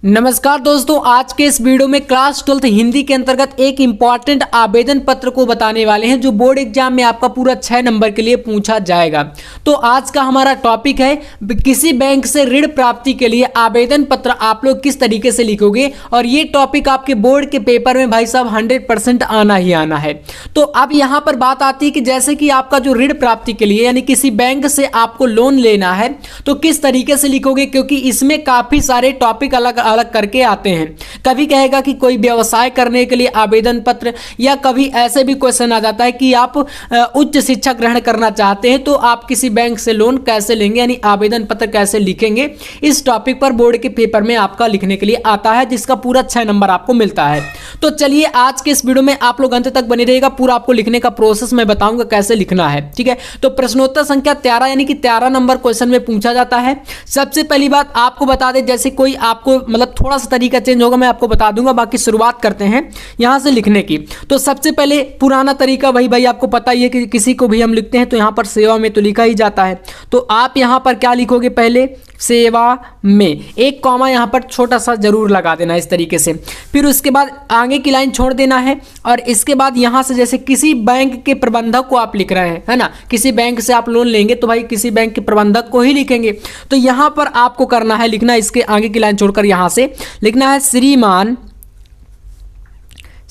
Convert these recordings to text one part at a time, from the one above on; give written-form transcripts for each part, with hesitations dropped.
नमस्कार दोस्तों, आज के इस वीडियो में क्लास 12 हिंदी के अंतर्गत एक इम्पॉर्टेंट आवेदन पत्र को बताने वाले हैं जो बोर्ड एग्जाम में आपका पूरा 6 नंबर के लिए पूछा जाएगा। तो आज का हमारा टॉपिक है किसी बैंक से ऋण प्राप्ति के लिए आवेदन पत्र आप लोग किस तरीके से लिखोगे, और ये टॉपिक आपके बोर्ड के पेपर में भाई साहब 100% आना ही आना है। तो अब यहाँ पर बात आती है कि जैसे कि आपका जो ऋण प्राप्ति के लिए यानी किसी बैंक से आपको लोन लेना है तो किस तरीके से लिखोगे, क्योंकि इसमें काफ़ी सारे टॉपिक अलग अलग करके आते हैं। कभी कहेगा कि कोई व्यवसाय करने के लिए आवेदन पत्र, या कभी ऐसे भी क्वेश्चन आ जाता है कि आप उच्च शिक्षा ग्रहण करना चाहते हैं तो आप किसी बैंक से लोन कैसे लेंगे, यानी आवेदन पत्र कैसे लिखेंगे। इस टॉपिक पर बोर्ड के पेपर में आपका लिखने के लिए आता है, जिसका पूरा 6 नंबर आपको मिलता है। तो चलिए आज के इस वीडियो में आप लोग अंत तक बने रहिएगा, पूरा आपको लिखने का प्रोसेस मैं बताऊंगा कैसे लिखना है। ठीक है, तो प्रश्नोत्तर संख्या 13 यानी कि 13 नंबर क्वेश्चन में पूछा जाता है। सबसे पहली बात आपको बता दें, जैसे कोई आपको मतलब थोड़ा सा तरीका चेंज होगा, मैं आपको बता दूंगा। बाकी शुरुआत करते हैं यहां से लिखने की। तो सबसे पहले पुराना तरीका वही भाई आपको पता ही है कि किसी को भी हम लिखते हैं तो यहां पर सेवा में तो लिखा ही जाता है। तो आप यहां पर क्या लिखोगे, पहले सेवा में एक कॉमा यहां पर छोटा सा जरूर लगा देना इस तरीके से। फिर उसके बाद आगे की लाइन छोड़ देना है, और इसके बाद यहां से जैसे किसी बैंक के प्रबंधक को आप लिख रहे हैं, है ना, किसी बैंक से आप लोन लेंगे तो भाई किसी बैंक के प्रबंधक को ही लिखेंगे। तो यहां पर आपको करना है लिखना, इसके आगे की लाइन छोड़कर यहां से लिखना है श्रीमान,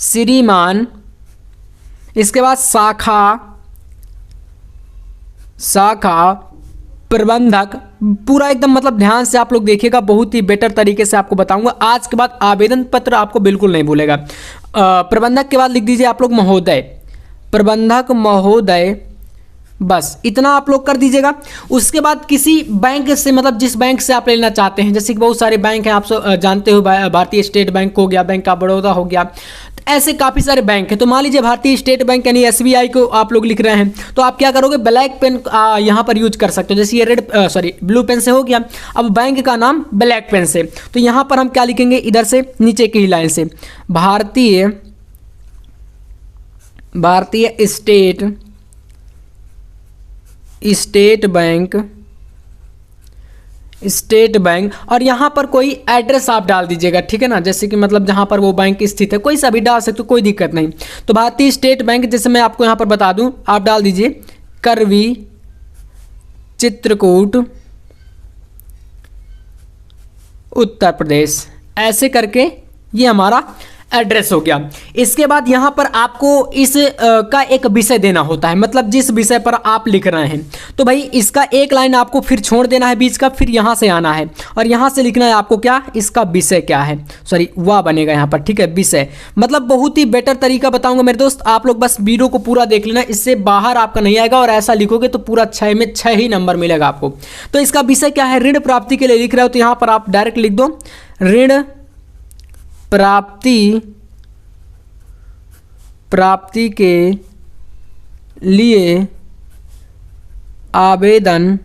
श्रीमान, इसके बाद शाखा, शाखा प्रबंधक, पूरा एकदम मतलब ध्यान से आप लोग देखिएगा, बहुत ही बेटर तरीके से आपको बताऊंगा। आज के बाद आवेदन पत्र आपको बिल्कुल नहीं भूलेगा। प्रबंधक के बाद लिख दीजिए आप लोग महोदय, प्रबंधक महोदय, बस इतना आप लोग कर दीजिएगा। उसके बाद किसी बैंक से, मतलब जिस बैंक से आप लेना चाहते हैं, जैसे कि बहुत सारे बैंक हैं, आप सब जानते हो, भारतीय स्टेट बैंक हो गया, बैंक ऑफ बड़ौदा हो गया, ऐसे काफ़ी सारे बैंक हैं। तो मान लीजिए भारतीय स्टेट बैंक यानी SBI को आप लोग लिख रहे हैं, तो आप क्या करोगे, ब्लैक पेन यहाँ पर यूज कर सकते हो। जैसे ये ब्लू पेन से हो गया, अब बैंक का नाम ब्लैक पेन से, तो यहाँ पर हम क्या लिखेंगे, इधर से नीचे की लाइन से भारतीय स्टेट बैंक, और यहाँ पर कोई एड्रेस आप डाल दीजिएगा, ठीक है ना, जैसे कि मतलब जहाँ पर वो बैंक स्थित है, कोई सा भी डाल सकते हो, कोई दिक्कत नहीं। तो भारतीय स्टेट बैंक, जैसे मैं आपको यहाँ पर बता दूँ, आप डाल दीजिए करवी, चित्रकूट, उत्तर प्रदेश, ऐसे करके ये हमारा एड्रेस हो गया। इसके बाद यहाँ पर आपको इस का एक विषय देना होता है, मतलब जिस विषय पर आप लिख रहे हैं। तो भाई इसका एक लाइन आपको फिर छोड़ देना है बीच का, फिर यहाँ से आना है और यहाँ से लिखना है आपको क्या, इसका विषय क्या है, वाह बनेगा यहाँ पर, ठीक है, विषय। मतलब बहुत ही बेटर तरीका बताऊंगा मेरे दोस्त, आप लोग बस वीडियो को पूरा देख लेना, इससे बाहर आपका नहीं आएगा, और ऐसा लिखोगे तो पूरा 6 में 6 ही नंबर मिलेगा आपको। तो इसका विषय क्या है, ऋण प्राप्ति के लिए लिख रहे हो तो यहाँ पर आप डायरेक्ट लिख दो ऋण प्राप्ति के लिए आवेदन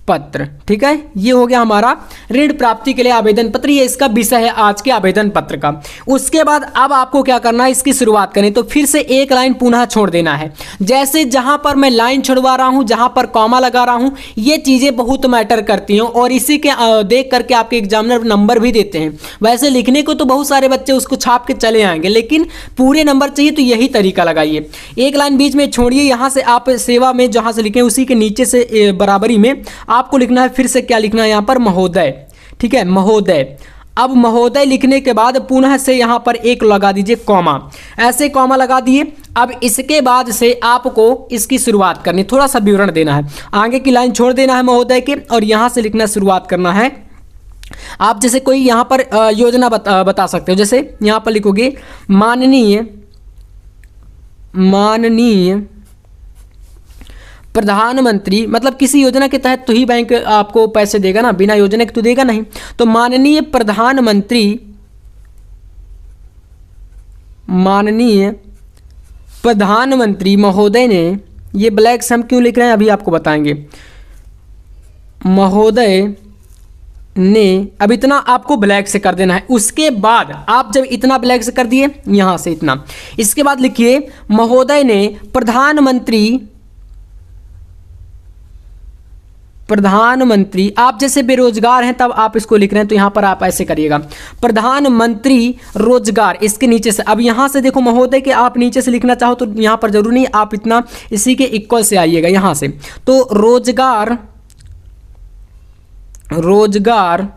पत्र। ठीक है, ये हो गया हमारा ऋण प्राप्ति के लिए आवेदन पत्र, ये इसका विषय है आज के आवेदन पत्र का। उसके बाद अब आपको क्या करना है, इसकी शुरुआत करें तो फिर से एक लाइन पुनः छोड़ देना है। जैसे जहां पर मैं लाइन छुड़वा रहा हूं, जहां पर कॉमा लगा रहा हूं, ये चीजें बहुत मैटर करती हैं, और इसी के देख करके आपके एग्जामिनर नंबर भी देते हैं। वैसे लिखने को तो बहुत सारे बच्चे उसको छाप के चले आएंगे, लेकिन पूरे नंबर चाहिए तो यही तरीका लगाइए। एक लाइन बीच में छोड़िए, यहां से आप सेवा में जहां से लिखें उसी के नीचे से बराबरी में आपको लिखना है, फिर से क्या लिखना है यहाँ पर, महोदय। ठीक है, महोदय। अब महोदय लिखने के बाद पुनः से यहाँ पर एक लगा दीजिए कॉमा, ऐसे कॉमा लगा दिए। अब इसके बाद से आपको इसकी शुरुआत करनी, थोड़ा सा विवरण देना है, आगे की लाइन छोड़ देना है महोदय के, और यहाँ से लिखना शुरुआत करना है। आप जैसे कोई यहाँ पर योजना बता सकते हो, जैसे यहाँ पर लिखोगे माननीय प्रधानमंत्री, मतलब किसी योजना के तहत तो ही बैंक आपको पैसे देगा ना, बिना योजना के तो देगा नहीं। तो माननीय प्रधानमंत्री महोदय ने, ये ब्लैक से हम क्यों लिख रहे हैं अभी आपको बताएंगे, महोदय ने, अब इतना आपको ब्लैक से कर देना है। उसके बाद आप जब इतना ब्लैक से कर दिए, यहाँ से इतना, इसके बाद लिखिए महोदय ने प्रधानमंत्री, आप जैसे बेरोजगार हैं तब आप इसको लिख रहे हैं तो यहाँ पर आप ऐसे करिएगा, प्रधानमंत्री रोजगार, इसके नीचे से। अब यहाँ से देखो महोदय कि आप नीचे से लिखना चाहो तो यहाँ पर जरूर नहीं, आप इतना इसी के इक्वल से आइएगा यहाँ से। तो रोजगार, रोजगार,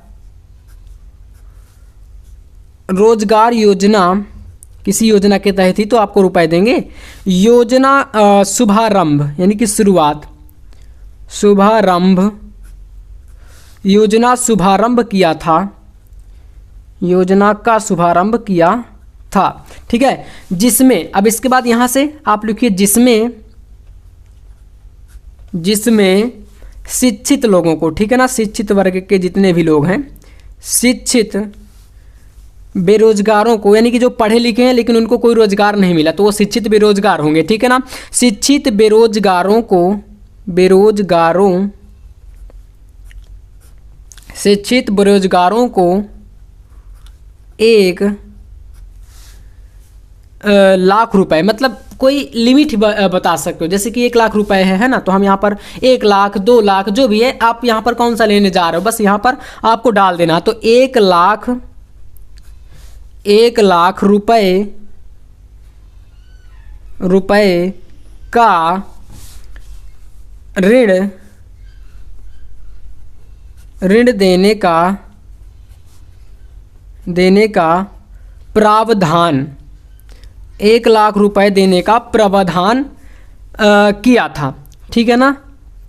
रोजगार योजना किसी योजना के तहत ही तो आपको रुपए देंगे। योजना शुभारंभ यानी कि शुरुआत, शुभारंभ, योजना शुभारंभ किया था, योजना का शुभारंभ किया था, ठीक है। जिसमें, अब इसके बाद यहां से आप लिखिए जिसमें, जिसमें शिक्षित लोगों को, ठीक है ना, शिक्षित वर्ग के जितने भी लोग हैं, शिक्षित बेरोजगारों को, यानी कि जो पढ़े लिखे हैं लेकिन उनको कोई रोजगार नहीं मिला तो वो शिक्षित बेरोजगार होंगे, ठीक है ना। शिक्षित बेरोजगारों को, बेरोजगारों, शिक्षित बेरोजगारों को 1,00,000 रुपए, मतलब कोई लिमिट बता सकते हो, जैसे कि 1,00,000 रुपए है ना, तो हम यहाँ पर 1,00,000, 2,00,000 जो भी है आप यहाँ पर कौन सा लेने जा रहे हो बस यहाँ पर आपको डाल देना। तो 1,00,000 रुपए का ऋण देने का प्रावधान, 1,00,000 रुपए देने का प्रावधान किया था, ठीक है ना,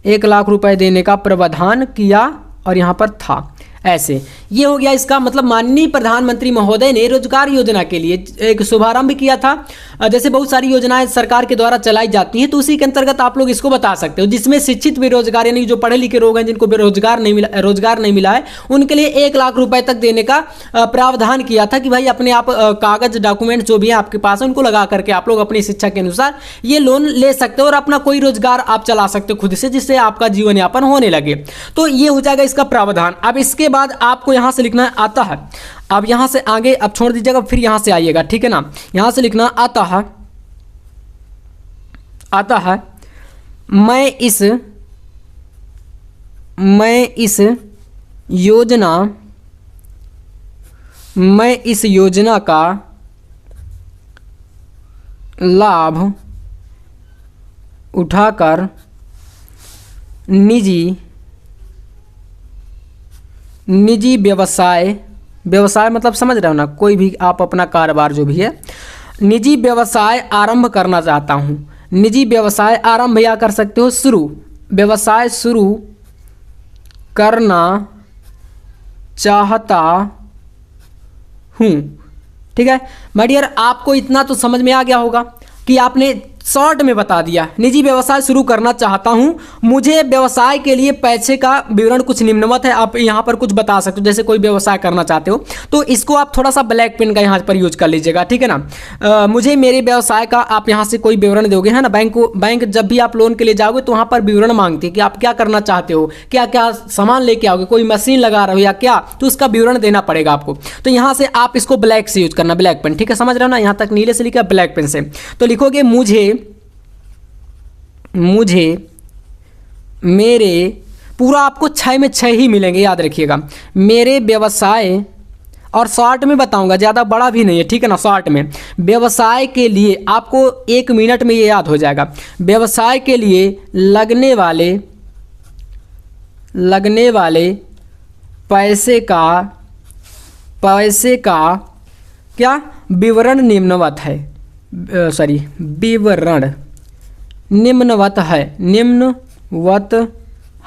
1,00,000 रुपए देने का प्रावधान किया और यहाँ पर था, ऐसे। ये हो गया इसका मतलब माननीय प्रधानमंत्री महोदय ने रोजगार योजना के लिए एक शुभारंभ किया था। जैसे बहुत सारी योजनाएं सरकार के द्वारा चलाई जाती हैं तो उसी के अंतर्गत आप लोग इसको बता सकते हो, जिसमें शिक्षित बेरोजगार यानी जो पढ़े लिखे लोग हैं जिनको रोजगार नहीं मिला है उनके लिए 1,00,000 रुपए तक देने का प्रावधान किया था कि भाई अपने आप कागज डॉक्यूमेंट जो भी है आपके पास उनको लगा करके आप लोग अपनी शिक्षा के अनुसार ये लोन ले सकते हो और अपना कोई रोजगार आप चला सकते हो खुद से, जिससे आपका जीवन यापन होने लगे। तो ये हो जाएगा इसका प्रावधान। अब इसके बाद आपको यहां से लिखना आता है, अब यहां से आगे अब छोड़ दीजिएगा, फिर यहां से आइएगा, ठीक है ना। यहां से लिखना आता है, आता है मैं इस योजना का लाभ उठाकर निजी व्यवसाय मतलब समझ रहे हो ना, कोई भी आप अपना कारोबार जो भी है, निजी व्यवसाय आरंभ करना चाहता हूँ। निजी व्यवसाय आरंभ या कर सकते हो शुरू, व्यवसाय शुरू करना चाहता हूँ, ठीक है। माय डियर, आपको इतना तो समझ में आ गया होगा कि आपने शॉर्ट में बता दिया, निजी व्यवसाय शुरू करना चाहता हूं, मुझे व्यवसाय के लिए पैसे का विवरण कुछ निम्नवत है। आप यहां पर कुछ बता सकते हो, जैसे कोई व्यवसाय करना चाहते हो तो इसको आप थोड़ा सा ब्लैक पेन का यहां पर यूज कर लीजिएगा, ठीक है ना। मुझे मेरे व्यवसाय का आप यहां से कोई विवरण दोगे, है ना। बैंक जब भी आप लोन के लिए जाओगे तो वहां पर विवरण मांगती है कि आप क्या करना चाहते हो, क्या क्या सामान लेके आओगे, कोई मशीन लगा रहे हो या क्या, तो उसका विवरण देना पड़ेगा आपको। तो यहां से आप इसको ब्लैक से यूज करना, ब्लैक पेन, ठीक है, समझ रहे हो ना। यहां तक नीले से लिखा, ब्लैक पेन से तो लिखोगे मुझे मेरे, पूरा आपको 6 में 6 ही मिलेंगे, याद रखिएगा। मेरे व्यवसाय, और शॉर्ट में बताऊंगा, ज़्यादा बड़ा भी नहीं है, ठीक है ना। शॉर्ट में व्यवसाय के लिए आपको 1 मिनट में ये याद हो जाएगा। व्यवसाय के लिए लगने वाले पैसे का क्या विवरण निम्नवत है, विवरण निम्नवत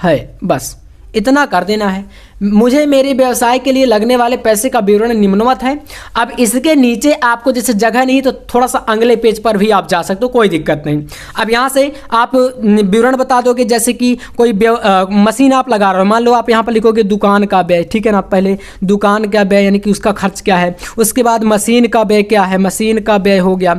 है, बस इतना कर देना है। मुझे मेरे व्यवसाय के लिए लगने वाले पैसे का विवरण निम्नवत है। अब इसके नीचे आपको जैसे जगह नहीं तो थोड़ा सा अगले पेज पर भी आप जा सकते हो, कोई दिक्कत नहीं। अब यहाँ से आप विवरण बता दोगे, जैसे कि कोई मशीन आप लगा रहे हो, मान लो आप यहाँ पर लिखोगे दुकान का व्यय, ठीक है ना। पहले दुकान का व्यय यानी कि उसका खर्च क्या है, उसके बाद मशीन का व्यय क्या है, मशीन का व्यय हो गया,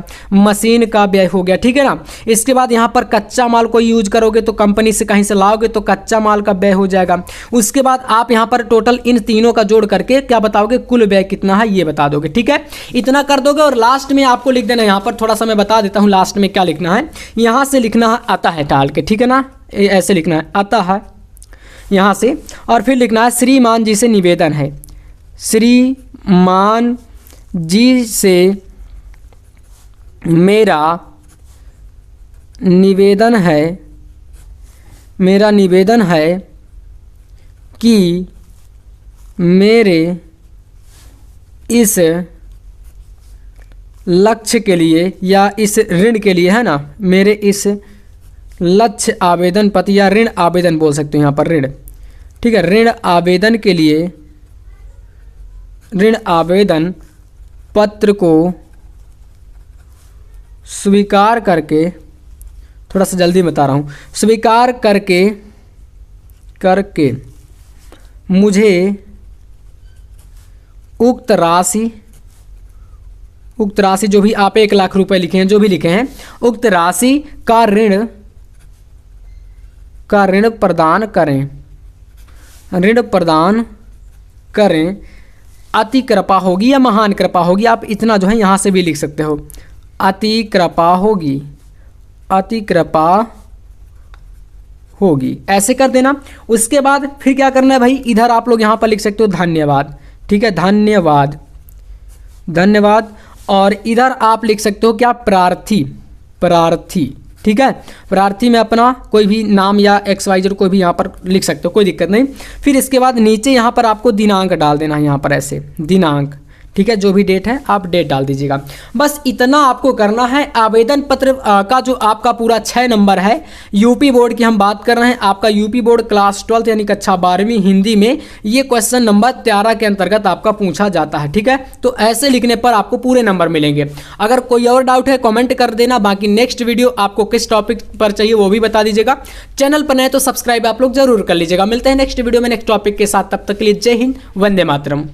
ठीक है ना। इसके बाद यहाँ पर कच्चा माल कोई यूज करोगे तो कंपनी से कहीं से लाओगे तो कच्चा माल का व्यय हो जाएगा। उसके बाद आप यहाँ पर टोटल इन तीनों का जोड़ करके क्या बताओगे, कुल व्यय कितना है ये बता दोगे, ठीक है। इतना कर दोगे और लास्ट में आपको लिख देना, यहाँ पर थोड़ा सा मैं बता देता हूँ लास्ट में क्या लिखना है। यहाँ से लिखना है आता है टाल के, ठीक है ना, ऐसे लिखना है आता है। यहाँ से, और फिर लिखना है श्रीमान जी से निवेदन है, श्रीमान जी से मेरा निवेदन है कि मेरे इस लक्ष्य के लिए या इस ऋण के लिए, है ना, मेरे इस लक्ष्य आवेदन पत्र या ऋण आवेदन बोल सकते हो यहाँ पर, ऋण, ठीक है, ऋण आवेदन के लिए ऋण आवेदन पत्र को स्वीकार करके, थोड़ा सा जल्दी बता रहा हूँ, स्वीकार करके मुझे उक्त राशि जो भी आप 1 लाख रुपए लिखे हैं, जो भी लिखे हैं, उक्त राशि का ऋण प्रदान करें, अति कृपा होगी या महान कृपा होगी, आप इतना जो है यहाँ से भी लिख सकते हो, अति कृपा होगी, ऐसे कर देना। उसके बाद फिर क्या करना है भाई, इधर आप लोग यहाँ पर लिख सकते हो धन्यवाद, ठीक है, धन्यवाद, और इधर आप लिख सकते हो क्या, प्रार्थी, ठीक है, प्रार्थी में अपना कोई भी नाम या XYZ कोई भी यहाँ पर लिख सकते हो, कोई दिक्कत नहीं। फिर इसके बाद नीचे यहाँ पर आपको दिनांक डाल देना है, यहाँ पर ऐसे दिनांक, ठीक है, जो भी डेट है आप डेट डाल दीजिएगा। बस इतना आपको करना है। आवेदन पत्र का जो आपका पूरा 6 नंबर है, यूपी बोर्ड की हम बात कर रहे हैं, आपका यूपी बोर्ड क्लास 12 यानी कक्षा 12वीं हिंदी में ये क्वेश्चन नंबर 13 के अंतर्गत आपका पूछा जाता है, ठीक है। तो ऐसे लिखने पर आपको पूरे नंबर मिलेंगे। अगर कोई और डाउट है कॉमेंट कर देना, बाकी नेक्स्ट वीडियो आपको किस टॉपिक पर चाहिए वो भी बता दीजिएगा। चैनल पर नए तो सब्सक्राइब आप लोग जरूर कर लीजिएगा। मिलते हैं नेक्स्ट वीडियो में नेक्स्ट टॉपिक के साथ, तब तक के लिए जय हिंद, वंदे मातरम।